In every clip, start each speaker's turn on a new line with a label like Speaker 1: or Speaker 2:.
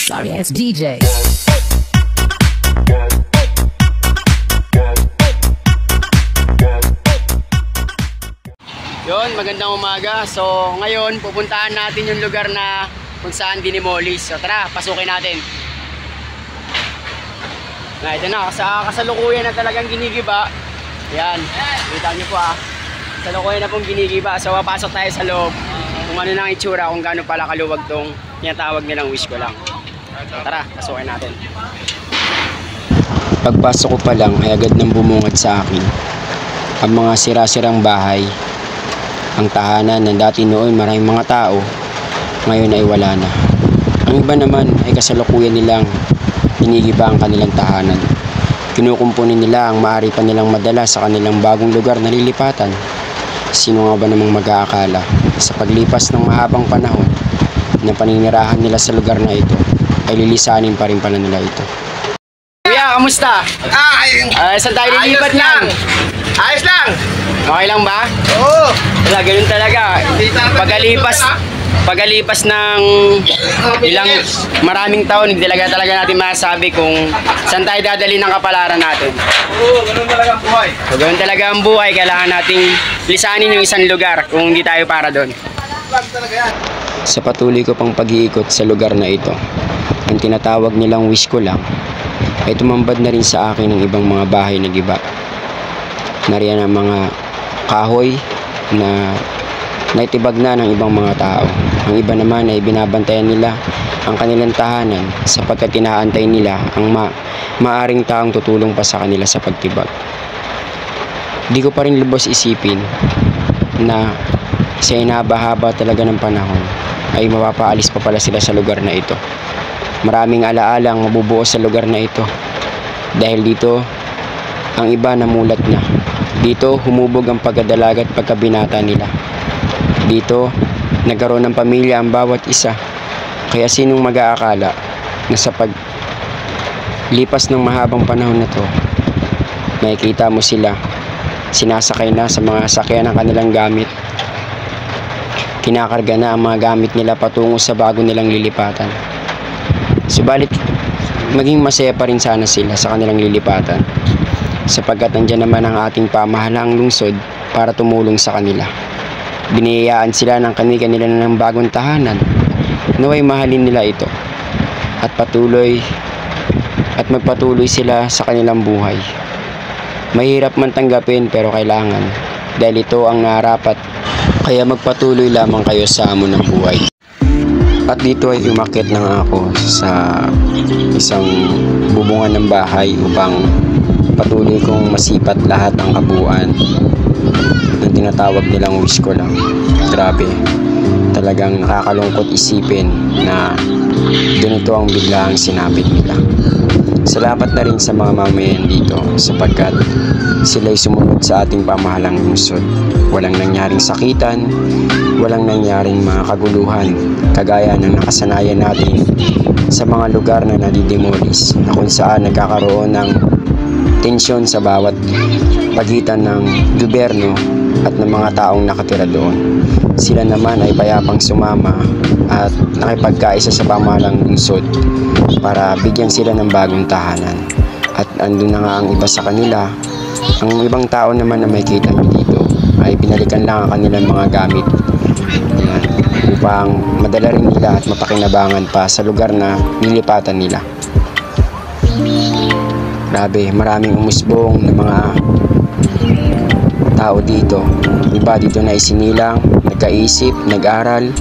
Speaker 1: Sorry ass DJ.
Speaker 2: Yon, magandang umaga. So ngayon pupuntahan natin yung lugar na kung saan dinimolish. So tara, pasukin natin. Ito na, kasalukuyan na talagang ginigiba. Yan, kita nyo po kasalukuyan na pong ginigiba. So papasok tayo sa loob kung ano na ang itsura, kung gaano pala kaluwag tong tinatawag nilang wish ko lang. Tara, pasukin natin. Pagpasok ko pa lang ay agad nang bumungad sa akin ang mga sira-sirang bahay. Ang tahanan na dati noon maraming mga tao, ngayon ay wala na. Ang iba naman ay kasalukuyan nilang ginigiba ang kanilang tahanan. Kinukumpunin nila ang maaari pa nilang madala sa kanilang bagong lugar na lilipatan. Sino nga ba namang mag-aakala sa paglipas ng mahabang panahon na paninirahan nila sa lugar na ito ay lilisanin pa rin pala nila ito. Kuya, kamusta? Saan tayo lilipat lang?
Speaker 3: Ayos lang!
Speaker 2: Okay lang ba?
Speaker 3: Oo!
Speaker 2: Wala, ganun talaga. Pagalipas ng ilang maraming taon, hindi talaga natin masasabi kung saan tayo dadali ng kapalaran natin.
Speaker 3: Oo, ganun talaga ang buhay.
Speaker 2: So, ganun talaga ang buhay. Kailangan nating lisanin yung isang lugar kung hindi tayo para doon. Sa patuloy ko pang pag-iikot sa lugar na ito, ang tinatawag nilang wish ko lang, ay tumambad na rin sa akin ng ibang mga bahay na giba. Nariyan ang mga kahoy na naitibag na ng ibang mga tao. Ang iba naman ay binabantayan nila ang kanilang tahanan sapagkat inaantay nila ang maaring taong tutulong pa sa kanila sa pagtibag. Di ko pa rin lubos isipin na sa inahaba-haba talaga ng panahon ay mapapaalis pa pala sila sa lugar na ito. Maraming alaala ang mabubuo sa lugar na ito dahil dito ang iba namulat na. Dito humubog ang pagkadalaga at pagkabinata nila. Dito nagkaroon ng pamilya ang bawat isa. Kaya sinong mag-aakala na sa paglipas ng mahabang panahon na to, makikita mo sila sinasakay na sa mga sakyan ng kanilang gamit. Kinakarga na ang mga gamit nila patungo sa bago nilang lilipatan. Subalit maging masaya pa rin sana sila sa kanilang lilipatan sapagkat nandiyan naman ang ating pamahalaang lungsod para tumulong sa kanila. Biniyayaan sila ng kanila ng bagong tahanan. Naway mahalin nila ito at magpatuloy sila sa kanilang buhay. Mahirap man tanggapin pero kailangan dahil ito ang narapat. Kaya magpatuloy lamang kayo sa hamon ng buhay. At dito ay umakyat na ako sa isang bubungan ng bahay upang patuloy kong masipat lahat ang kabuuan ng tinatawag nilang wish ko lang. Grabe, talagang nakakalungkot isipin na ganito ang biglaang sinapit nila. Salamat na rin sa mga mamayan dito sapagkat sila'y sumunod sa ating pamahalang lungsod. Walang nangyaring sakitan, walang nangyaring mga kaguluhan kagaya ng nakasanayan natin sa mga lugar na nadidemolish na kung saan nagkakaroon ng tensyon sa bawat pagitan ng gobyerno at ng mga taong nakatira doon. Sila naman ay payapang sumama at nakipagkaisa sa pamahalang lungsod para bigyan sila ng bagong tahanan. At andun na nga ang iba sa kanila. Ang ibang tao naman na may kita nyo dito ay binalikan lang ang kanilang mga gamit upang madala rin nila at mapakinabangan pa sa lugar na nilipatan nila. Grabe, maraming umusbong na mga tao dito. Iba dito na isinilang, nagkaisip, nag-aral,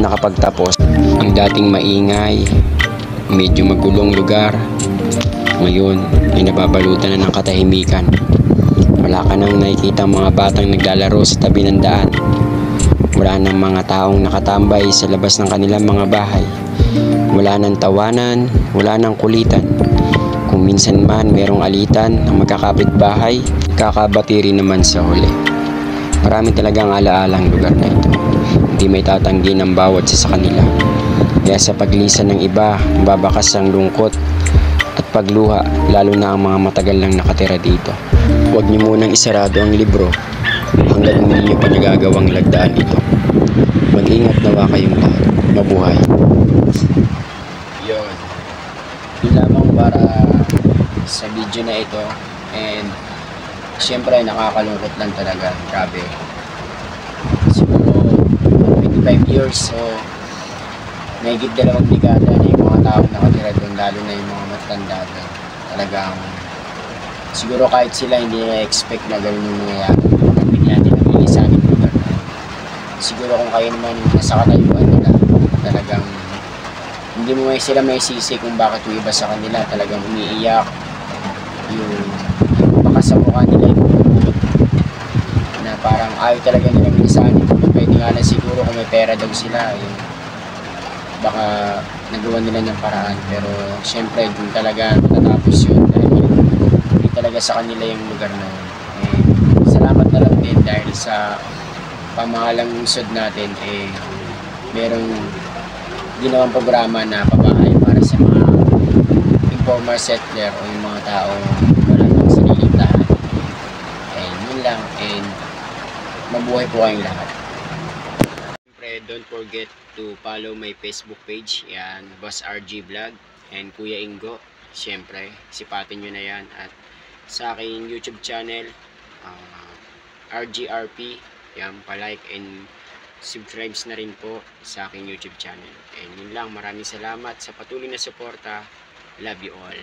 Speaker 2: nakapagtapos. Ang dating maingay, medyo magulong lugar, ngayon ay nababalutan na ng katahimikan. Wala ka nang nakikita mga batang naglalaro sa tabi ng daan. Wala nang mga taong nakatambay sa labas ng kanilang mga bahay. Wala nang tawanan, wala nang kulitan. Kung minsan man merong alitan ng magkakapitbahay, kakabati rin naman sa huli. Marami talagang alaala ang lugar na ito. Hindi may tatanggi ng bawat isa sa kanila. Kaya sa paglisan ng iba, babakas ang lungkot at pagluha, lalo na ang mga matagal lang nakatira dito. Huwag niyo munang isarado ang libro hanggang hindi niyo pa nagagawang lagdaan ito. Mag-ingat nawa kayong lahat. Mabuhay. Yun. Yun lamang para sa video na ito. And syempre nakakalungkot lang talaga. Grabe. Siguro 25 years, so mahigit 2 dekada na yung mga taong nakatira doon, lalo na yung mga matanda doon. Talagang siguro kahit sila hindi na-expect na gano'n yung nangyayari. Bigla nilang ilisan yung lugar na yun. Siguro kung kayo naman nasa katayuan nila, talagang hindi mo sila may sisi kung bakit yung iba sa kanila talagang umiiyak. Yung baka sa mukha nila yung bubukod na parang ayaw talaga nilang ilisan. Pwede nga lang siguro kung may pera daw sila, yung baka nagawa nila ng paraan, pero syempre dun talaga matatapos yun dahil hindi talaga sa kanila yung lugar na yun. Salamat na lang din dahil sa pamahalang lungsod natin merong ginawang programa na pabahay para sa mga informal settler o yung mga tao wala ng sariling tahan. Yun lang, and mabuhay po kayong lahat. Don't forget to follow my Facebook page, yan, Boss RG Vlog, and Kuya Ingo, syempre, sipatin nyo na yan, at sa aking YouTube channel, RGRP, yan, palike and subscribes na rin po sa aking YouTube channel. And yun lang, maraming salamat sa patuloy na suporta. Love you all.